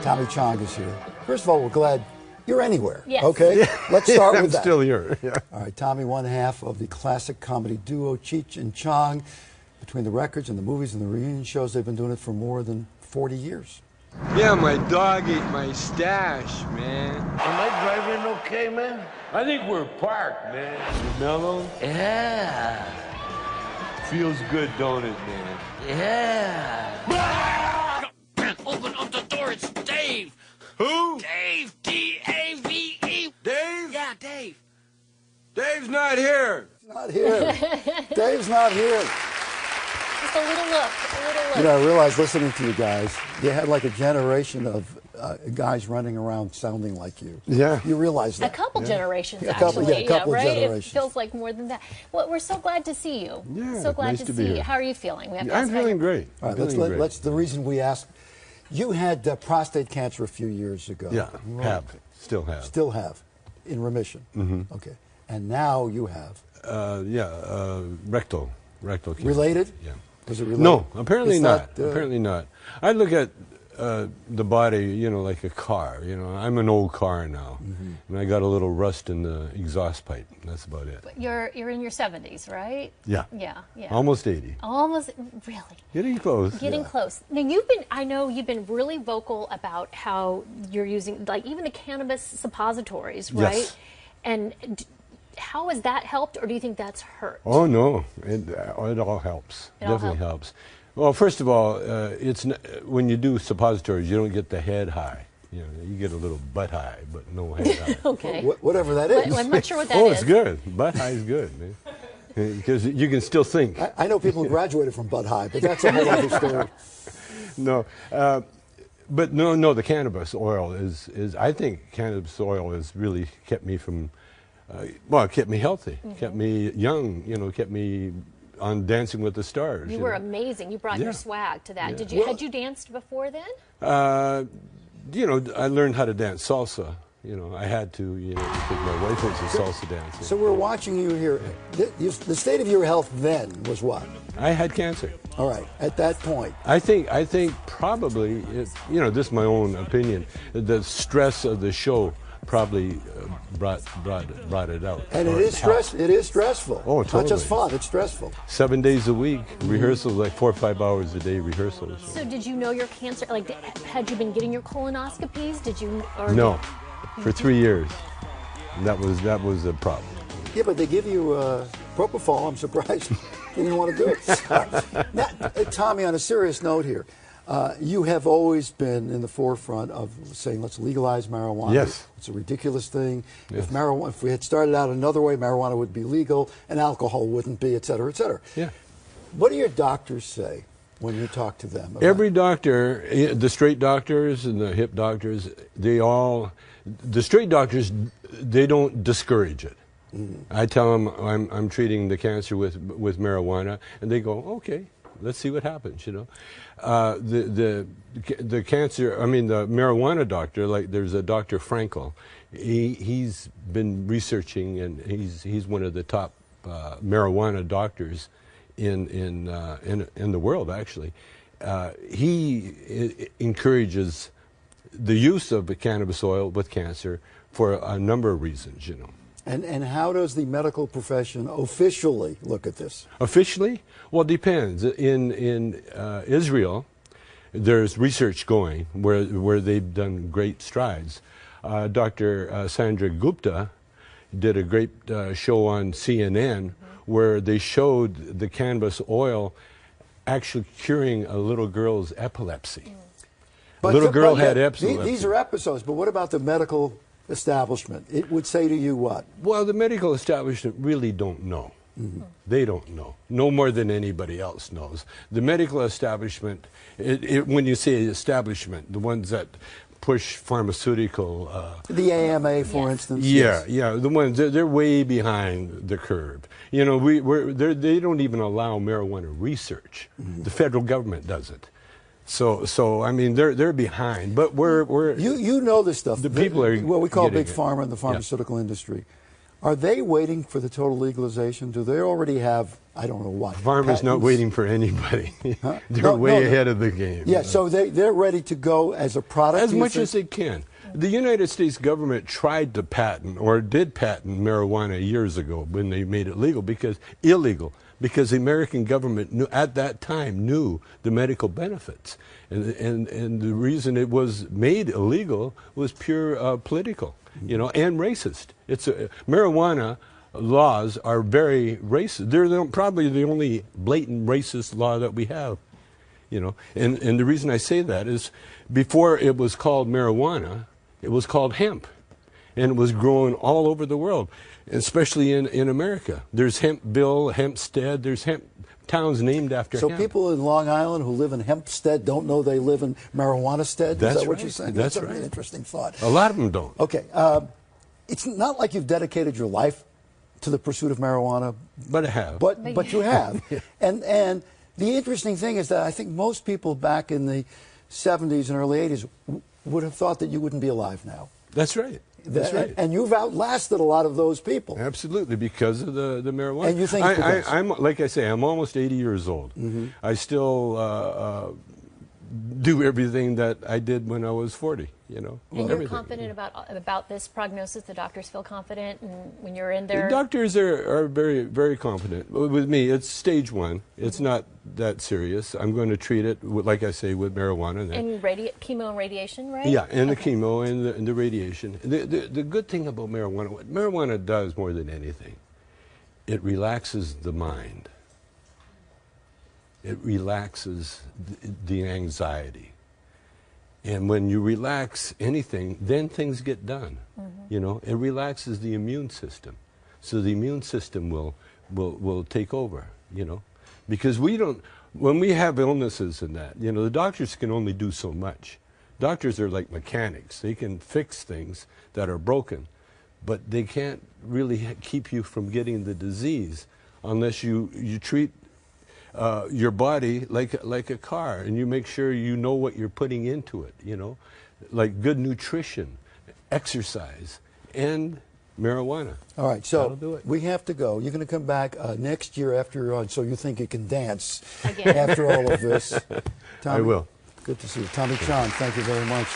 Tommy Chong is here. First of all, we're glad you're anywhere. Yes. Okay? Let's start with that. I'm still here. Yeah. All right, Tommy, one half of the classic comedy duo Cheech and Chong. Between the records and the movies and the reunion shows, they've been doing it for more than 40 years. Yeah, my dog ate my stash, man. Am I driving okay, man? I think we're parked, man. You mellow? Yeah. Feels good, don't it, man? Yeah. Open up the door, it's Dave. Who? Dave, D-A-V-E. Dave? Yeah, Dave. Dave's not here. Not here. Dave's not here. Just a little look, a little look. You know, I realized listening to you guys, you had like a generation of guys running around sounding like you. Yeah. You realize that. A couple generations, Yeah, a couple- actually. yeah, a couple right? generations. It feels like more than that. Well, we're so glad to see you. Yeah, so glad nice to to see be you. here. How are you feeling? We have to I'm ask how feeling you're- great. All right, Feeling great. let's. The reason we asked, you had prostate cancer a few years ago. Yeah, Right. still have. Still have, in remission. Mm-hmm. Okay, and now you have. Rectal cancer. Related? Yeah. Was it related? No, apparently It's not. Apparently not. I look at the body, you know, like a car. You know, I'm an old car now, and I got a little rust in the exhaust pipe. That's about it. You're in your 70s, right? Yeah. Yeah, yeah. Almost 80. Almost, really. Getting close. Getting close. Now I know you've been really vocal about how you're using, like, even the cannabis suppositories, right? Yes. And how has that helped, or do you think that's hurt? Oh no, it all helps. It all Definitely helps. Well, first of all, when you do suppositories, you don't get the head high. You know, you get a little butt high, but no head high. Okay. Whatever that is. I'm not sure what that is. Oh, it's good. Butt high is good, man, because you can still think. I know people who graduated from Bud High, but that's a whole other story. No, but no. The cannabis oil is. I think cannabis oil has really kept me from. It kept me healthy, kept me young. You know, kept me on Dancing with the Stars. You were know. amazing. You brought your swag to that. Yeah. Had you danced before then? You know, I learned how to dance salsa. You know, I had to. You know, because my wife was a salsa dancer. So we're watching you here. The state of your health then was what? I had cancer. All right. At that point. I think probably, you know, this is my own opinion. The stress of the show probably brought it out. And it is stressful. Oh, It's not just totally. fun. It's stressful. 7 days a week, rehearsals, like 4 or 5 hours a day rehearsals. So did you know your cancer? Like, had you been getting your colonoscopies? Did you? Or No, for 3 years. That was a problem. Yeah, but they give you propofol. I'm surprised you didn't want to do it. Now, Tommy, on a serious note here, you have always been in the forefront of saying, let's legalize marijuana. Yes. It's a ridiculous thing. Yes. If we had started out another way, marijuana would be legal and alcohol wouldn't be, et cetera, et cetera. Yeah. What do your doctors say when you talk to them? Every doctor, the straight doctors and the hip doctors, the straight doctors, they don't discourage it. I tell them I'm treating the cancer with marijuana, and they go, okay, let's see what happens. You know, the cancer. I mean, the marijuana doctor. Like, there's a Dr. Frankel. He's been researching, and he's one of the top marijuana doctors in the world. Actually, he encourages the use of the cannabis oil with cancer for a number of reasons. You know. And how does the medical profession officially look at this? Officially? Well, it depends. In Israel, there's research going where they've done great strides. Dr. Sandra Gupta did a great show on CNN where they showed the cannabis oil actually curing a little girl's epilepsy. A little girl had epilepsy. These are episodes, but what about the medical establishment? It would say to you what? Well, the medical establishment really don't know. They don't know. No more than anybody else knows. The medical establishment, when you say establishment, the ones that push pharmaceutical... the AMA, for instance. Yeah, yeah, the ones, they're way behind the curve. You know, they don't even allow marijuana research. The federal government does it. So I mean, they're behind, but we're you know this stuff. The people are what we call big getting it. pharma and the pharmaceutical industry Are they waiting for the total legalization? Do they already have, I don't know what? Pharma's not patents? waiting for anybody. Huh? They're No, way no. ahead of the game. Yeah, so they're ready to go as a product? As do you much think? as they can. The United States government tried to patent, or did patent marijuana years ago when they made it legal, because the American government knew, at that time knew the medical benefits. And the reason it was made illegal was pure political, and racist. Marijuana laws are very racist. They're probably the only blatant racist law that we have. And the reason I say that is, before it was called marijuana, it was called hemp, and it was grown all over the world, especially in America. There's Hempville, Hempstead, there's hemp towns named after So hemp. people in Long Island who live in Hempstead don't know they live in Marijuana-stead? That's Is that what right. you're saying? That's a right. really interesting thought. A lot of them don't. Okay, it's not like you've dedicated your life to the pursuit of marijuana, But I have. but you have. And the interesting thing is that I think most people back in the 70s and early 80s would have thought that you wouldn't be alive now. That's right. That's right. And you've outlasted a lot of those people. Absolutely, because of the marijuana. And you think it's because- I'm like I say, I'm almost 80 years old. Mm-hmm. I still do everything that I did when I was 40. And you're everything. confident about this prognosis? The doctors feel confident, and when you're in there? The doctors are very, very confident. With me, it's stage 1. It's not that serious. I'm going to treat it, like I say, with marijuana. And chemo and radiation, right? Yeah, and Okay. the chemo and the radiation. The good thing about marijuana, what marijuana does more than anything, it relaxes the mind. It relaxes the anxiety. And when you relax anything, then things get done. It relaxes the immune system. So the immune system will take over, Because when we have illnesses and that, the doctors can only do so much. Doctors are like mechanics. They can fix things that are broken, but they can't really keep you from getting the disease unless you treat your body like a car, and you make sure you know what you're putting into it, like good nutrition, exercise, and marijuana. All right, so That'll do it. we have to go. You're going to come back next year after you're on, so you think you can dance Again. after all of this. Tommy, I will. Good to see you. Tommy Chong, thank you very much.